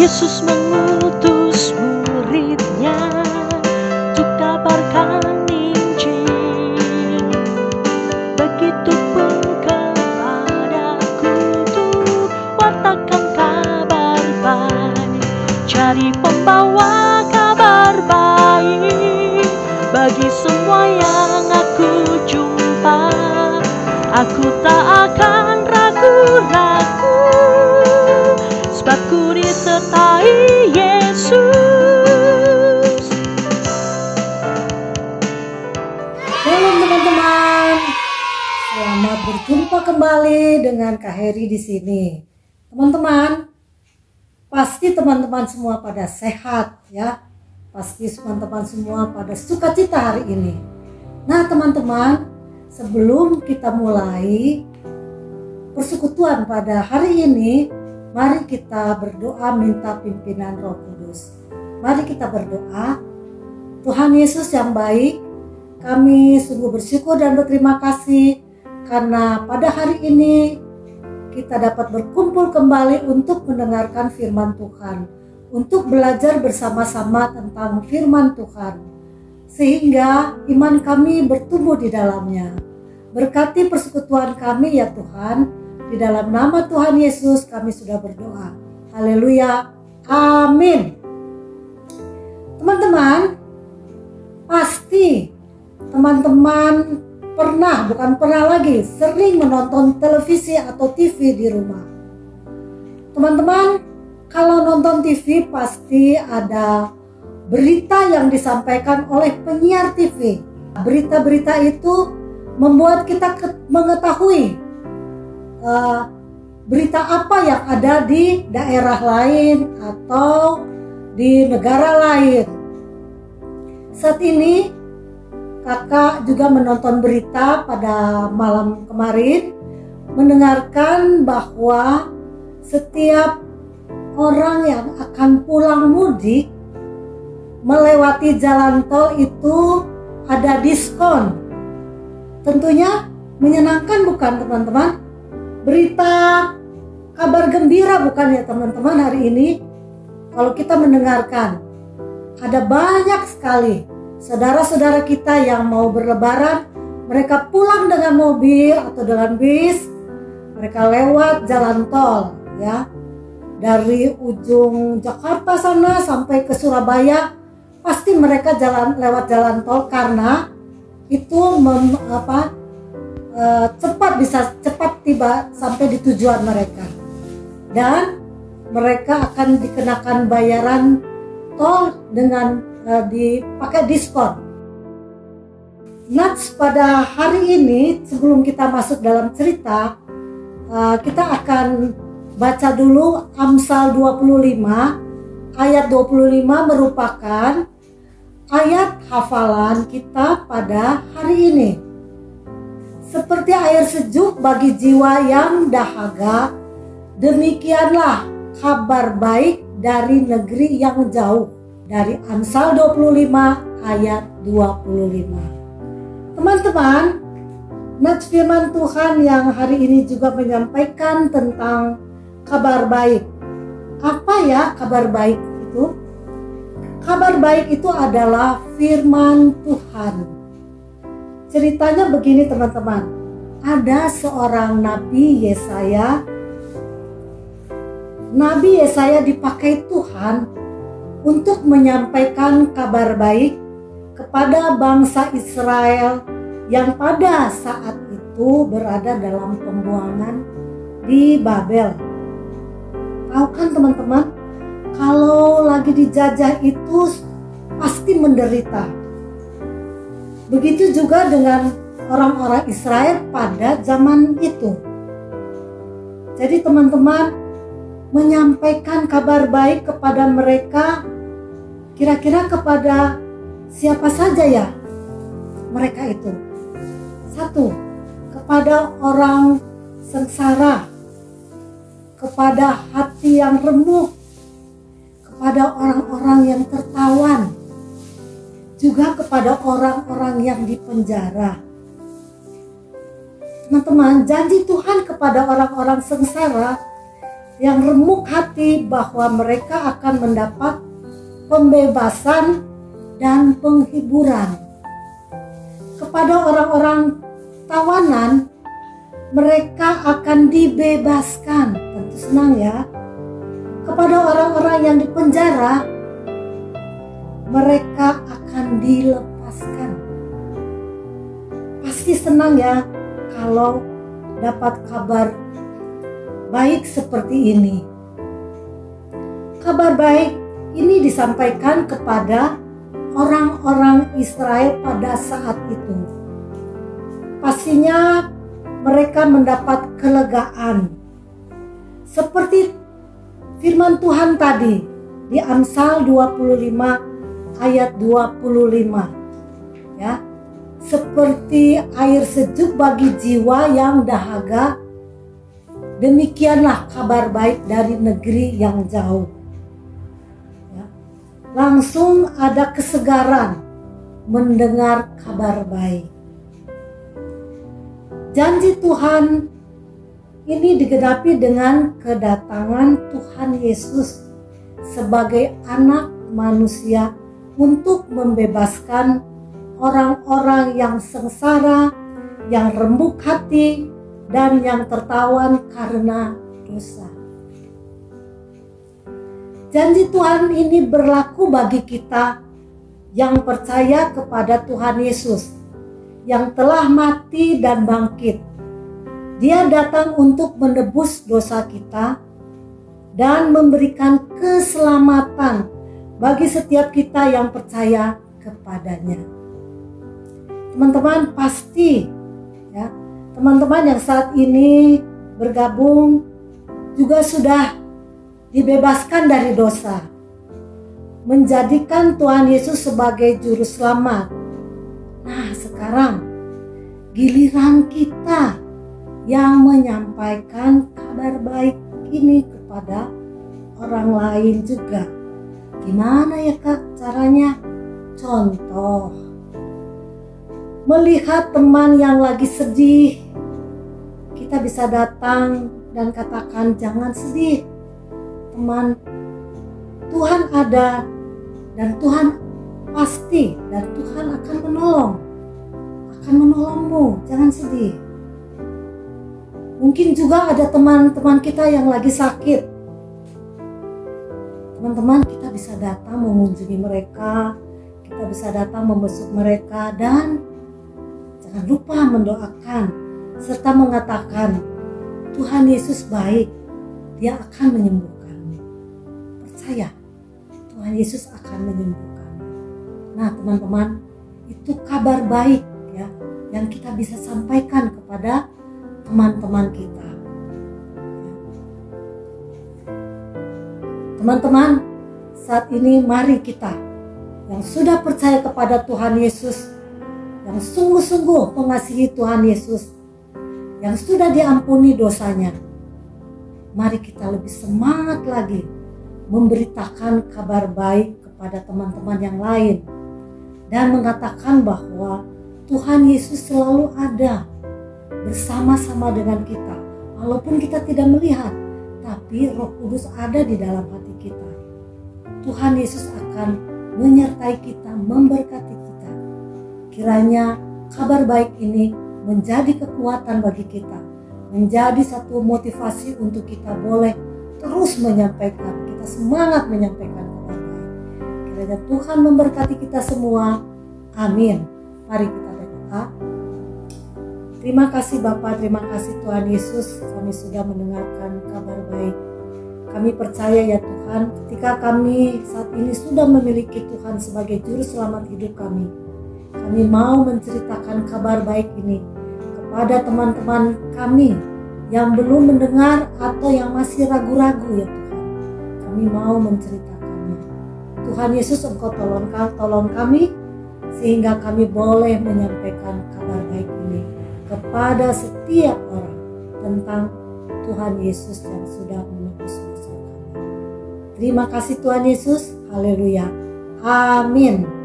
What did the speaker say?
Yesus mengutus murid-Nya untuk kabarkan Injil. Begitupun kepadaku tuh wartakan kabar baik. Cari pembawa kabar baik bagi semua yang aku jumpa. Aku tak akan ragu-ragu, sebab ku disertai Yesus. Shalom teman-teman, selamat berjumpa kembali dengan Kak Heri di sini. Teman-teman, pasti teman-teman semua pada sehat ya. Pasti teman-teman semua pada sukacita hari ini. Nah teman-teman, sebelum kita mulai persekutuan pada hari ini, mari kita berdoa minta pimpinan Roh Kudus. Mari kita berdoa. Tuhan Yesus yang baik, kami sungguh bersyukur dan berterima kasih karena pada hari ini kita dapat berkumpul kembali untuk mendengarkan firman Tuhan, untuk belajar bersama-sama tentang firman Tuhan, sehingga iman kami bertumbuh di dalamnya. Berkati persekutuan kami ya Tuhan, di dalam nama Tuhan Yesus kami sudah berdoa. Haleluya, amin. Teman-teman, pasti teman-teman sering menonton televisi atau TV di rumah. Teman-teman, kalau nonton TV pasti ada berita yang disampaikan oleh penyiar TV. Berita-berita itu membuat kita mengetahui berita apa yang ada di daerah lain atau di negara lain. Saat ini kakak juga menonton berita pada malam kemarin, mendengarkan bahwa setiap orang yang akan pulang mudik melewati jalan tol itu ada diskon. Tentunya menyenangkan bukan teman-teman? Berita kabar gembira bukan ya teman-teman hari ini? Kalau kita mendengarkan ada banyak sekali saudara-saudara kita yang mau berlebaran, mereka pulang dengan mobil atau dengan bis, mereka lewat jalan tol ya. Dari ujung Jakarta sana sampai ke Surabaya, pasti mereka lewat jalan tol karena itu bisa cepat tiba sampai di tujuan mereka, dan mereka akan dikenakan bayaran tol dengan dipakai diskon. Nats pada hari ini, sebelum kita masuk dalam cerita, kita akan baca dulu Amsal 25 ayat 25 merupakan ayat hafalan kita pada hari ini. Seperti air sejuk bagi jiwa yang dahaga, demikianlah kabar baik dari negeri yang jauh. Dari Amsal 25 ayat 25. Teman-teman, nats firman Tuhan yang hari ini juga menyampaikan tentang kabar baik. Apa ya kabar baik itu? Kabar baik itu adalah firman Tuhan. Ceritanya begini teman-teman, ada seorang Nabi Yesaya. Nabi Yesaya dipakai Tuhan untuk menyampaikan kabar baik kepada bangsa Israel yang pada saat itu berada dalam pembuangan di Babel. Tahu kan teman-teman, kalau lagi dijajah itu pasti menderita. Begitu juga dengan orang-orang Israel pada zaman itu. Jadi teman-teman, menyampaikan kabar baik kepada mereka, kira-kira kepada siapa saja ya mereka itu? Satu, kepada orang sengsara, kepada hati yang remuk, kepada orang-orang yang tertawan, juga kepada orang-orang yang dipenjara. Teman-teman, janji Tuhan kepada orang-orang sengsara yang remuk hati bahwa mereka akan mendapat pembebasan dan penghiburan. Kepada orang-orang tawanan, mereka akan dibebaskan. Tentu senang ya. Kepada orang-orang yang dipenjara, mereka akan dilepaskan. Pasti senang ya kalau dapat kabar baik seperti ini. Kabar baik ini disampaikan kepada orang-orang Israel pada saat itu. Pastinya mereka mendapat kelegaan. Seperti firman Tuhan tadi di Amsal 25 ayat 25. Ya. Seperti air sejuk bagi jiwa yang dahaga, demikianlah kabar baik dari negeri yang jauh. Langsung ada kesegaran mendengar kabar baik. Janji Tuhan ini digenapi dengan kedatangan Tuhan Yesus sebagai anak manusia untuk membebaskan orang-orang yang sengsara, yang remuk hati, dan yang tertawan karena dosa. Janji Tuhan ini berlaku bagi kita yang percaya kepada Tuhan Yesus yang telah mati dan bangkit. Dia datang untuk menebus dosa kita dan memberikan keselamatan bagi setiap kita yang percaya kepadanya. Teman-teman pasti ya, teman-teman yang saat ini bergabung juga sudah dibebaskan dari dosa, menjadikan Tuhan Yesus sebagai juru selamat. Nah, sekarang giliran kita yang menyampaikan kabar baik ini kepada orang lain juga. Gimana ya Kak caranya? Contoh, melihat teman yang lagi sedih, kita bisa datang dan katakan, jangan sedih teman, Tuhan ada dan Tuhan pasti, dan Tuhan akan menolongmu, jangan sedih. Mungkin juga ada teman-teman kita yang lagi sakit. Teman-teman, kita bisa datang mengunjungi mereka, kita bisa datang membesuk mereka, dan jangan lupa mendoakan serta mengatakan Tuhan Yesus baik, Dia akan menyembuhkan. Percaya, Tuhan Yesus akan menyembuhkan. Nah teman-teman, itu kabar baik ya yang kita bisa sampaikan kepada teman-teman kita. Teman-teman, saat ini mari kita yang sudah percaya kepada Tuhan Yesus, yang sungguh-sungguh mengasihi Tuhan Yesus, yang sudah diampuni dosanya, mari kita lebih semangat lagi memberitakan kabar baik kepada teman-teman yang lain dan mengatakan bahwa Tuhan Yesus selalu ada bersama-sama dengan kita. Walaupun kita tidak melihat, tapi Roh Kudus ada di dalam hati kita. Tuhan Yesus akan menyertai kita, memberkati kita. Kiranya kabar baik ini menjadi kekuatan bagi kita, menjadi satu motivasi untuk kita boleh terus menyampaikan, kita semangat menyampaikan kabar baik. Kiranya Tuhan memberkati kita semua. Amin. Mari kita berdoa. Terima kasih Bapa, terima kasih Tuhan Yesus, kami sudah mendengarkan kabar baik. Kami percaya ya Tuhan, ketika kami saat ini sudah memiliki Tuhan sebagai juru selamat hidup kami mau menceritakan kabar baik ini kepada teman-teman kami yang belum mendengar atau yang masih ragu-ragu ya Tuhan. Kami mau menceritakannya. Tuhan Yesus, Engkau tolong kami sehingga kami boleh menyampaikan kabar baik ini kepada setiap orang tentang Tuhan Yesus yang sudah menebus dosa kami. Terima kasih Tuhan Yesus. Haleluya. Amin.